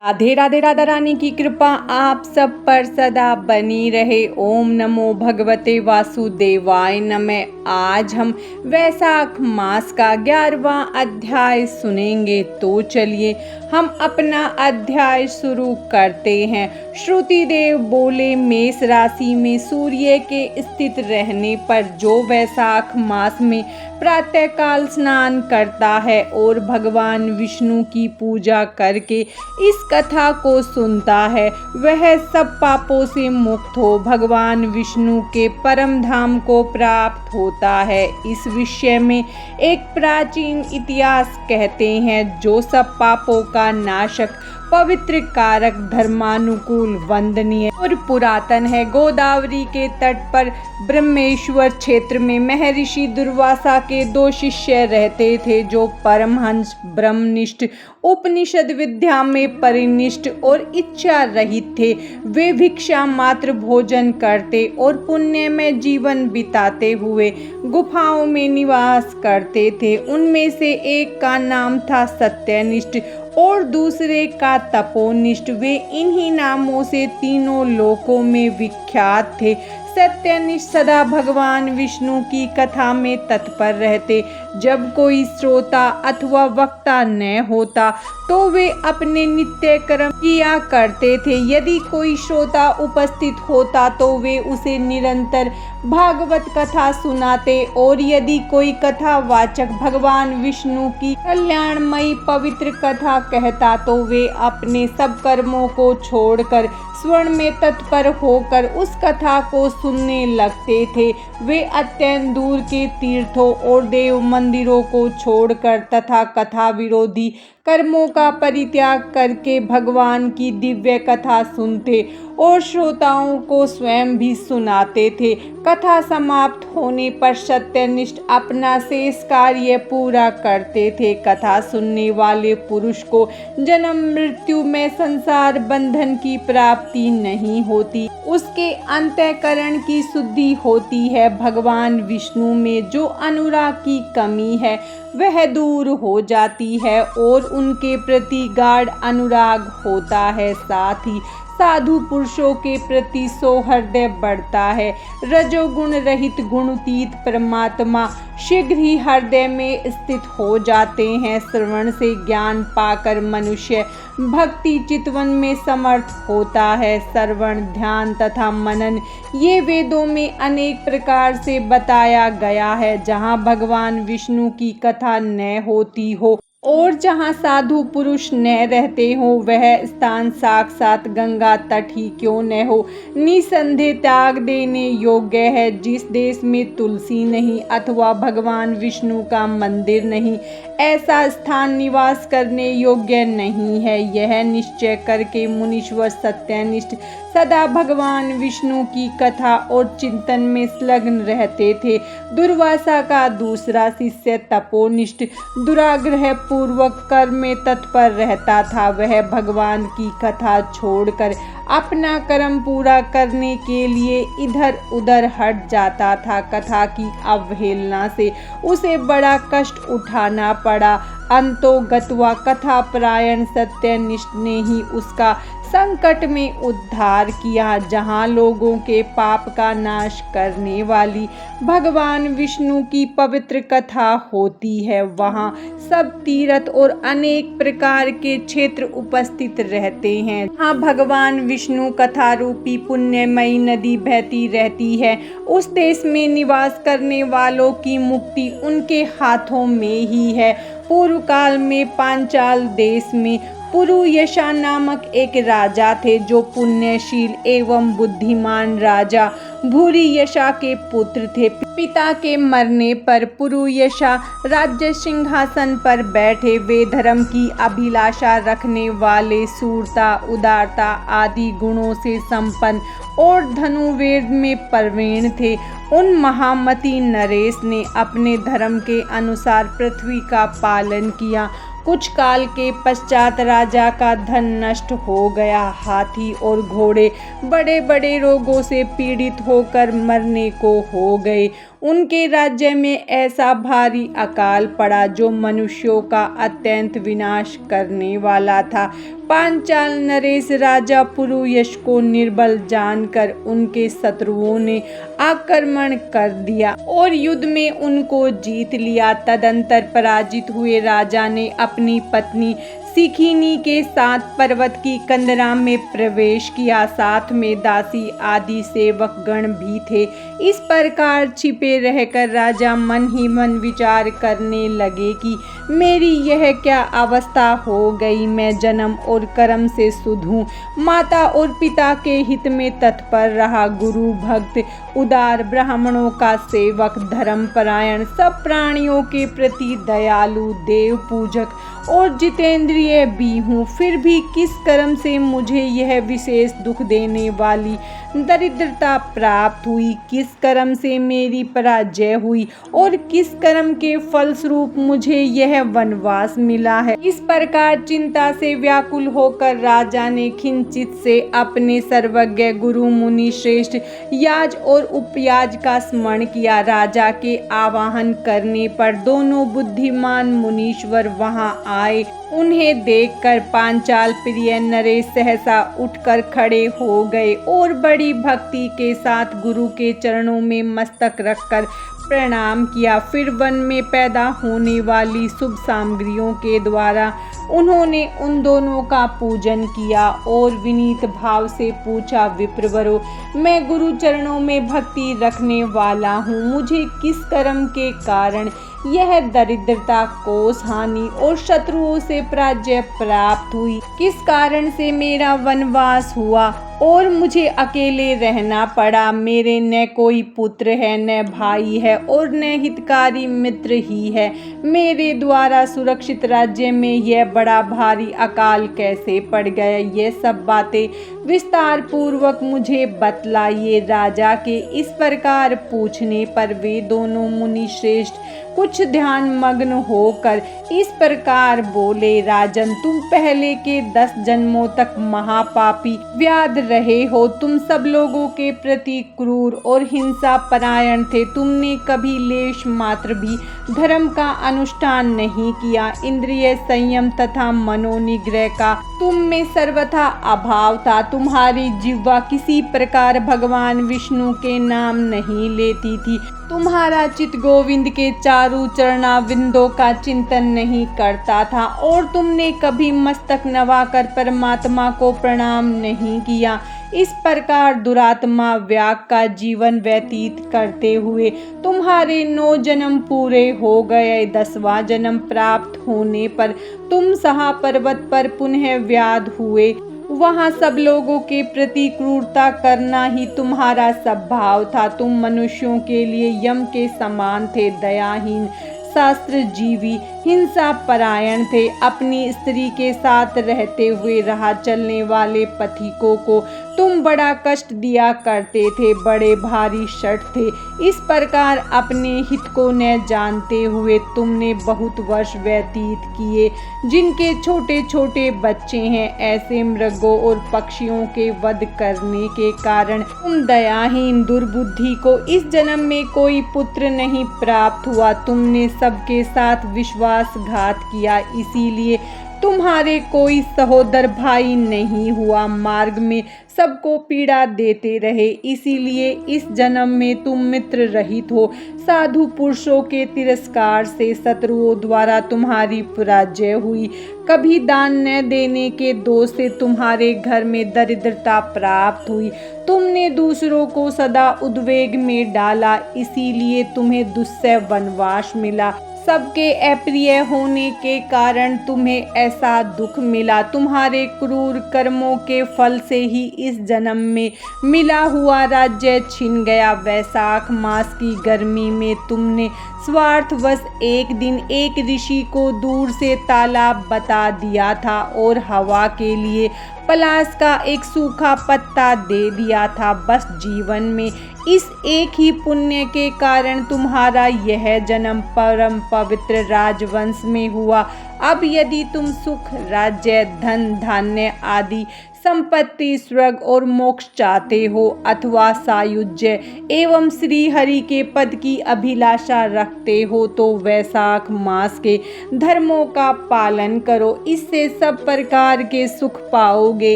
राधे राधे। राधा रानी की कृपा आप सब पर सदा बनी रहे। ओम नमो भगवते वासुदेवाय नमः। आज हम वैशाख मास का 11वां अध्याय सुनेंगे। तो चलिए हम अपना अध्याय शुरू करते हैं। श्रुति देव बोले, मेष राशि में सूर्य के स्थित रहने पर जो वैशाख मास में प्रातःकाल स्नान करता है और भगवान विष्णु की पूजा करके इस कथा को सुनता है, वह सब पापों से मुक्त हो भगवान विष्णु के परम धाम को प्राप्त होता है। इस विषय में एक प्राचीन इतिहास कहते हैं, जो सब पापों का नाशक, पवित्र, कारक, धर्मानुकूल, वंदनीय और पुरातन है। गोदावरी के तट पर ब्रह्मेश्वर क्षेत्र में महर्षि दुर्वासा के 2 शिष्य रहते थे, जो परमहंस, ब्रह्मनिष्ठ, उपनिषद विद्या में परिनिष्ठ और इच्छा रहित थे। वे भिक्षा मात्र भोजन करते और पुण्य में जीवन बिताते हुए गुफाओं में निवास करते थे। उनमें से एक का नाम था सत्यनिष्ठ और दूसरे का तपोनिष्ठ। वे इन्हीं नामों से तीनों लोकों में विख्यात थे। सत्यनिष्ठ सदा भगवान विष्णु की कथा में तत्पर रहते। जब कोई श्रोता अथवा वक्ता न होता तो वे अपने नित्य कर्म किया करते थे। यदि कोई श्रोता उपस्थित होता तो वे उसे निरंतर भागवत कथा सुनाते, और यदि कोई कथावाचक भगवान विष्णु की कल्याणमयी पवित्र कथा कहता तो वे अपने सब कर्मों को छोड़कर स्वर्ण में तत्पर होकर उस कथा को सुनने लगते थे। वे अत्यंत दूर के तीर्थों और देव मंदिरों को छोड़कर तथा कथा विरोधी कर्मों का परित्याग करके भगवान की दिव्य कथा सुनते और श्रोताओं को स्वयं भी सुनाते थे। कथा समाप्त होने पर सत्यनिष्ठ अपना शेष कार्य पूरा करते थे। कथा सुनने वाले पुरुष को जन्म मृत्यु में संसार बंधन की प्राप्ति नहीं होती, उसके अंतःकरण की शुद्धि होती है। भगवान विष्णु में जो अनुराग की कमी है वह दूर हो जाती है और उनके प्रति गाढ़ अनुराग होता है। साथ ही साधु पुरुषों के प्रति सौहार्द बढ़ता है। रजोगुण रहित गुणातीत परमात्मा शीघ्र ही हृदय में स्थित हो जाते हैं। श्रवण से ज्ञान पाकर मनुष्य भक्ति चितवन में समर्थ होता है। श्रवण, ध्यान तथा मनन ये वेदों में अनेक प्रकार से बताया गया है। जहाँ भगवान विष्णु की कथा न होती हो और जहाँ साधु पुरुष न रहते हो, वह स्थान साक्षात गंगा तट ही क्यों न हो, निसंदेह त्याग देने योग्य है। जिस देश में तुलसी नहीं अथवा भगवान विष्णु का मंदिर नहीं, ऐसा स्थान निवास करने योग्य नहीं है। यह निश्चय करके मुनीश्वर सत्यनिष्ठ सदा भगवान विष्णु की कथा और चिंतन में संलग्न रहते थे। दुर्वासा का दूसरा शिष्य तपोनिष्ठ दुराग्रह पूर्वक कर्म में तत्पर रहता था। वह भगवान की कथा छोड़कर अपना कर्म पूरा करने के लिए इधर उधर हट जाता था। कथा की अवहेलना से उसे बड़ा कष्ट उठाना पड़ा। अंतो गत्वा कथा परायण सत्यनिष्ठ ने ही उसका संकट में उद्धार किया। जहाँ लोगों के पाप का नाश करने वाली भगवान विष्णु की पवित्र कथा होती है, वहाँ सब तीर्थ और अनेक प्रकार के क्षेत्र उपस्थित रहते हैं। जहाँ भगवान विष्णु कथा रूपी पुण्यमयी नदी बहती रहती है, उस देश में निवास करने वालों की मुक्ति उनके हाथों में ही है। पूर्व काल में पांचाल देश में पुरुयशा नामक एक राजा थे, जो पुण्यशील एवं बुद्धिमान राजा भूरियशा के पुत्र थे। पिता के मरने पर पुरुयशा राज्य सिंहासन पर बैठे। वे धर्म की अभिलाषा रखने वाले, शूरता, उदारता आदि गुणों से संपन्न और धनुर्वेद में प्रवीण थे। उन महामती नरेश ने अपने धर्म के अनुसार पृथ्वी का पालन किया। कुछ काल के पश्चात राजा का धन नष्ट हो गया। हाथी और घोड़े बड़े बड़े रोगों से पीड़ित होकर मरने को हो गए। उनके राज्य में ऐसा भारी अकाल पड़ा जो मनुष्यों का अत्यंत विनाश करने वाला था। पांचाल नरेश राजा पुरुयश को निर्बल जानकर उनके शत्रुओं ने आक्रमण कर दिया और युद्ध में उनको जीत लिया। तदंतर पराजित हुए राजा ने अपनी पत्नी सिखिनी के साथ पर्वत की कंदरा में प्रवेश किया। साथ में दासी आदि सेवक गण भी थे। इस प्रकार छिपे रहकर राजा मन ही मन विचार करने लगे कि मेरी यह क्या अवस्था हो गई। मैं जन्म और कर्म से शुद्ध हूँ। माता और पिता के हित में तत्पर रहा, गुरु भक्त, उदार, ब्राह्मणों का सेवक, धर्मपरायण, सब प्राणियों के प्रति दयालु, देव पूजक और जितेंद्रिय भी हूँ। फिर भी किस कर्म से मुझे यह विशेष दुख देने वाली दरिद्रता प्राप्त हुई? किस कर्म से मेरी पराजय हुई और किस कर्म के फलस्वरूप मुझे यह वनवास मिला है? इस प्रकार चिंता से व्याकुल होकर राजा ने किंचित से अपने सर्वज्ञ गुरु मुनि श्रेष्ठ याज और उपयाज का स्मरण किया। राजा के आवाहन करने पर दोनों बुद्धिमान मुनीश्वर वहां आए। उन्हें देखकर पांचाल प्रिय नरेश सहसा उठकर खड़े हो गए और बड़ी भक्ति के साथ गुरु के चरणों में मस्तक रखकर प्रणाम किया। फिर वन में पैदा होने वाली शुभ सामग्रियों के द्वारा उन्होंने उन दोनों का पूजन किया और विनीत भाव से पूछा, विप्रवरों, मैं गुरु चरणों में भक्ति रखने वाला हूँ। मुझे किस कर्म के कारण यह दरिद्रता, कोष, हानि और शत्रुओं से पराजय प्राप्त हुई? किस कारण से मेरा वनवास हुआ और मुझे अकेले रहना पड़ा? मेरे न कोई पुत्र है, न भाई है और न हितकारी मित्र ही है। मेरे द्वारा सुरक्षित राज्य में यह बड़ा भारी अकाल कैसे पड़ गया? ये सब बातें विस्तार पूर्वक मुझे बतलाइए। राजा के इस प्रकार पूछने पर वे दोनों मुनि श्रेष्ठ कुछ ध्यान मग्न होकर इस प्रकार बोले, राजन, तुम पहले के 10 जन्मों तक महापापी व्याध रहे हो। तुम सब लोगों के प्रति क्रूर और हिंसा परायण थे। तुमने कभी लेश मात्र भी धर्म का अनुष्ठान नहीं किया। इंद्रिय संयम तथा मनोनिग्रह का तुम में सर्वथा अभाव था। तुम्हारी जिह्वा किसी प्रकार भगवान विष्णु के नाम नहीं लेती थी। तुम्हारा चित्त गोविंद के चारों चरणाविंदों का चिंतन नहीं करता था और तुमने कभी मस्तक नवाकर परमात्मा को प्रणाम नहीं किया। इस प्रकार दुरात्मा व्याग का जीवन व्यतीत करते हुए तुम्हारे 9 जन्म पूरे हो गए। 10वां जन्म प्राप्त होने पर तुम सहा पर्वत पर पुनः व्याध हुए। वहाँ सब लोगों के प्रति क्रूरता करना ही तुम्हारा स्वभाव था। तुम मनुष्यों के लिए यम के समान थे, दयाहीन, शास्त्र जीवी, हिंसा परायण थे। अपनी स्त्री के साथ रहते हुए राह चलने वाले पथिकों को तुम बड़ा कष्ट दिया करते थे, बड़े भारी शठ थे। इस प्रकार अपने हित को न जानते हुए तुमने बहुत वर्ष व्यतीत किए। जिनके छोटे छोटे बच्चे हैं, ऐसे मृगों और पक्षियों के वध करने के कारण तुम दयाहीन दुर्बुद्धि को इस जन्म में कोई पुत्र नहीं प्राप्त हुआ। तुमने सबके साथ विश्वासघात किया, इसीलिए तुम्हारे कोई सहोदर भाई नहीं हुआ। मार्ग में सबको पीड़ा देते रहे, इसीलिए इस जन्म में तुम मित्र रहित हो। साधु पुरुषों के तिरस्कार से शत्रुओं द्वारा तुम्हारी पराजय हुई। कभी दान न देने के दोष से तुम्हारे घर में दरिद्रता प्राप्त हुई। तुमने दूसरों को सदा उद्वेग में डाला, इसीलिए तुम्हें दुस्सह वनवास मिला। सबके अप्रिय होने के कारण तुम्हें ऐसा दुख मिला। तुम्हारे क्रूर कर्मों के फल से ही इस जन्म में मिला हुआ राज्य छिन गया। वैशाख मास की गर्मी में तुमने स्वार्थवश एक दिन एक ऋषि को दूर से तालाब बता दिया था और हवा के लिए पलाश का एक सूखा पत्ता दे दिया था। बस जीवन में इस एक ही पुण्य के कारण तुम्हारा यह जन्म परम पवित्र राजवंश में हुआ। अब यदि तुम सुख, राज्य, धन धान्य आदि संपत्ति, स्वर्ग और मोक्ष चाहते हो अथवा सायुज्य एवं श्री हरि के पद की अभिलाषा रखते हो तो वैशाख मास के धर्मों का पालन करो, इससे सब प्रकार के सुख पाओगे।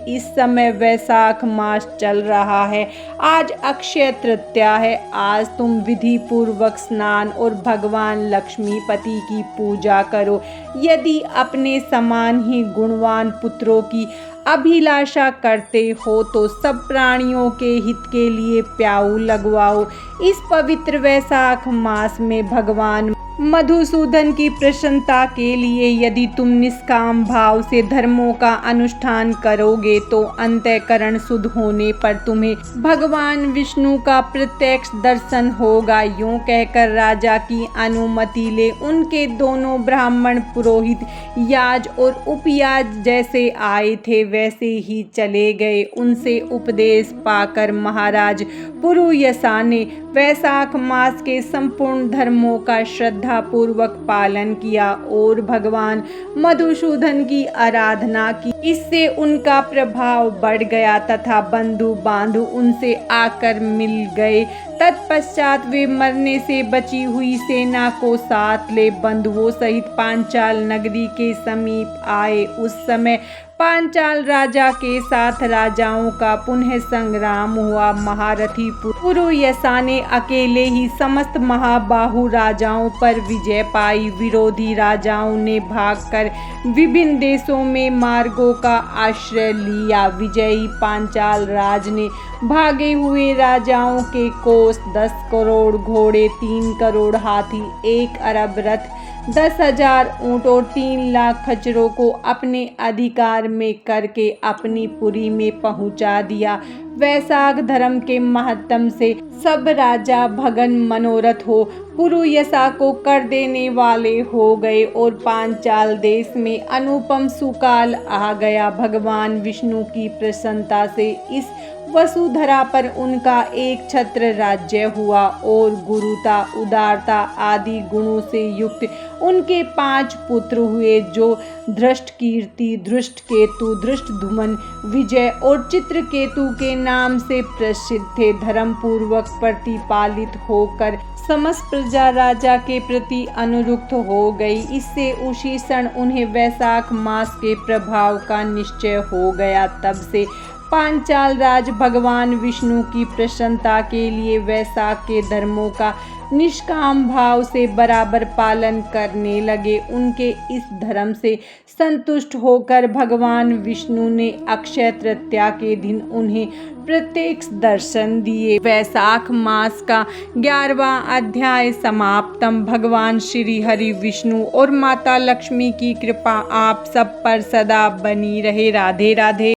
इस समय वैशाख मास चल रहा है। आज अक्षय तृतीया है। आज तुम विधि पूर्वक स्नान और भगवान लक्ष्मीपति की पूजा करो। यदि अपने समान ही गुणवान पुत्रों की अभिलाषा करते हो तो सब प्राणियों के हित के लिए प्याऊ लगवाओ। इस पवित्र वैशाख मास में भगवान मधुसूदन की प्रसन्नता के लिए यदि तुम निष्काम भाव से धर्मों का अनुष्ठान करोगे तो अंतःकरण शुद्ध होने पर तुम्हें भगवान विष्णु का प्रत्यक्ष दर्शन होगा। यूं कहकर राजा की अनुमति ले उनके दोनों ब्राह्मण पुरोहित याज और उपयाज जैसे आए थे वैसे ही चले गए। उनसे उपदेश पाकर महाराज पुरुयसा ने वैशाख मास के संपूर्ण धर्मों का श्रद्धा पूर्वक पालन किया और भगवान मधुसूदन की आराधना की। इससे उनका प्रभाव बढ़ गया तथा बंधु बांधु उनसे आकर मिल गए। तत्पश्चात वे मरने से बची हुई सेना को साथ ले बंधुओं सहित पांचाल नगरी के समीप आए। उस समय पांचाल राजा के साथ राजाओं का पुनः संग्राम हुआ। महारथी पुरुयसा ने अकेले ही समस्त महाबाहु राजाओं पर विजय पाई। विरोधी राजाओं ने भागकर विभिन्न देशों में मार्गों का आश्रय लिया। विजयी पांचाल राज ने भागे हुए राजाओं के कोष, 10 करोड़ घोड़े, 3 करोड़ हाथी, 1 अरब रथ, 10,000 ऊँट और 3 लाख खच्चरों को अपने अधिकार में करके अपनी पुरी में पहुंचा दिया। वैशाख धर्म के महत्तम से सब राजा भगन मनोरथ हो पुरुयसा को कर देने वाले हो गए और पांचाल देश में अनुपम सुकाल आ गया। भगवान विष्णु की प्रसन्नता से इस वसुधरा पर उनका एक छत्र राज्य हुआ और गुरुता, उदारता आदि गुणों से युक्त उनके 5 पुत्र हुए जो धृष्टकीर्ति, धृष्टकेतु, धृष्टद्युम्न, विजय और चित्रकेतु के नाम से प्रसिद्ध थे। धर्म पूर्वक प्रतिपालित होकर समस्त प्रजा राजा के प्रति अनुरुक्त हो गई। इससे उसी क्षण उन्हें वैशाख मास के प्रभाव का निश्चय हो गया। तब से पांचाल राज भगवान विष्णु की प्रसन्नता के लिए वैशाख के धर्मों का निष्काम भाव से बराबर पालन करने लगे। उनके इस धर्म से संतुष्ट होकर भगवान विष्णु ने अक्षय तृतीया के दिन उन्हें प्रत्यक्ष दर्शन दिए। वैशाख मास का 11वां अध्याय समाप्तम। भगवान श्री हरि विष्णु और माता लक्ष्मी की कृपा आप सब पर सदा बनी रहे। राधे राधे।